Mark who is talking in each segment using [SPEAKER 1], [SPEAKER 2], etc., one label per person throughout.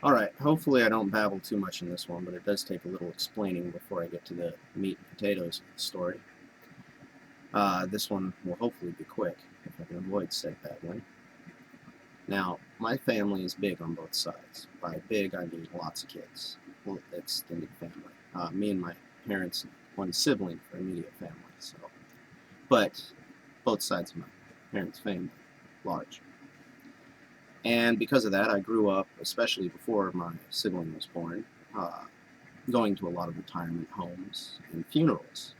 [SPEAKER 1] Alright, hopefully I don't babble too much in this one, but it does take a little explaining before I get to the meat and potatoes of the story. This one will hopefully be quick, if I can avoid said babbling. Now, my family is big on both sides. By big, I mean lots of kids. Well, extended family. Me and my parents and one sibling for immediate family. But both sides of my parents' family, large. And because of that, I grew up, especially before my sibling was born, going to a lot of retirement homes and funerals.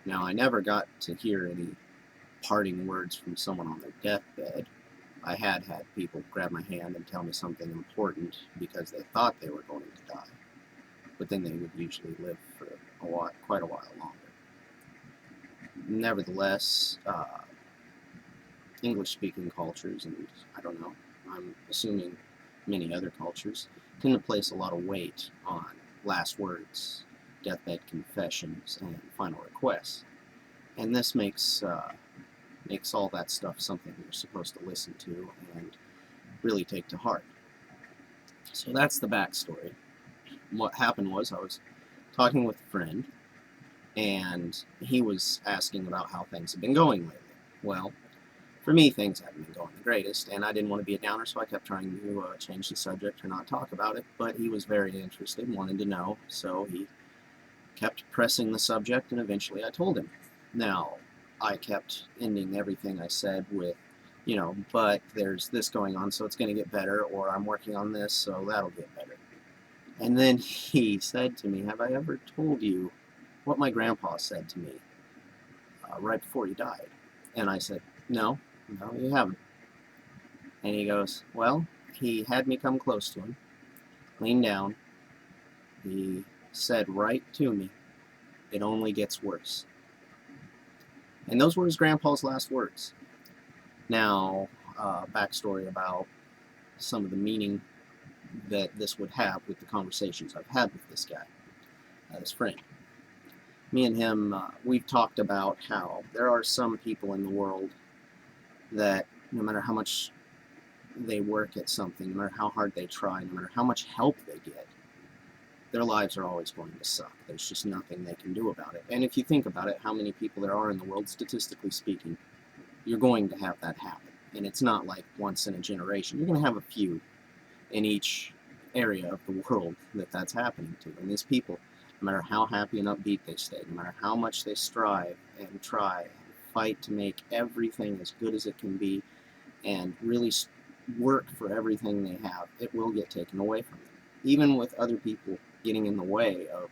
[SPEAKER 1] Now, I never got to hear any parting words from someone on their deathbed. I had people grab my hand and tell me something important because they thought they were going to die, but then they would usually live for quite a while longer. Nevertheless, English-speaking cultures, and I don't know, I'm assuming many other cultures, tend to place a lot of weight on last words, deathbed confessions, and final requests. And this makes all that stuff something you're supposed to listen to and really take to heart. So that's the backstory. What happened was I was talking with a friend, and he was asking about how things have been going lately. Well, for me, things haven't been going the greatest, and I didn't want to be a downer, so I kept trying to change the subject or not talk about it, but he was very interested and wanted to know, so he kept pressing the subject, and eventually I told him. Now, I kept ending everything I said with, but there's this going on, so it's going to get better, or I'm working on this, so that'll get better. And then he said to me, have I ever told you what my grandpa said to me right before he died? And I said, no, you haven't. And he goes, well, he had me come close to him, lean down, he said right to me, it only gets worse. And those were his grandpa's last words. Now, backstory about some of the meaning that this would have with the conversations I've had with this guy, this friend. Me and him, we've talked about how there are some people in the world that no matter how much they work at something, no matter how hard they try, no matter how much help they get, their lives are always going to suck. There's just nothing they can do about it. And if you think about it, how many people there are in the world, statistically speaking, you're going to have that happen. And it's not like once in a generation. You're going to have a few in each area of the world that's happening to. And these people, no matter how happy and upbeat they stay, no matter how much they strive and try and fight to make everything as good as it can be and really work for everything they have, it will get taken away from them. Even with other people getting in the way of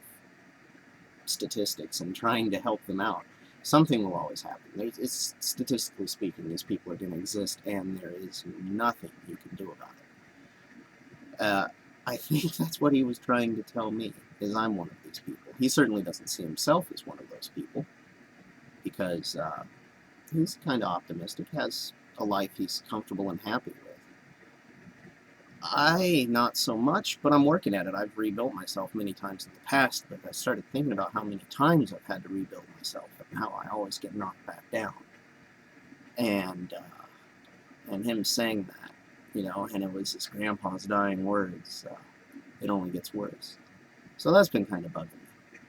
[SPEAKER 1] statistics and trying to help them out, something will always happen. It's statistically speaking, these people are going to exist, and there is nothing you can do about it. I think that's what he was trying to tell me, is I'm one of these people. He certainly doesn't see himself as one of those people, because he's kind of optimistic, has a life he's comfortable and happy with. I, not so much, but I'm working at it. I've rebuilt myself many times in the past, but I started thinking about how many times I've had to rebuild myself and how I always get knocked back down. And him saying that, and it was his grandpa's dying words, it only gets worse. So that's been kind of bugging me.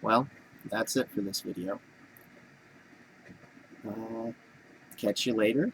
[SPEAKER 1] Well, that's it for this video. Catch you later.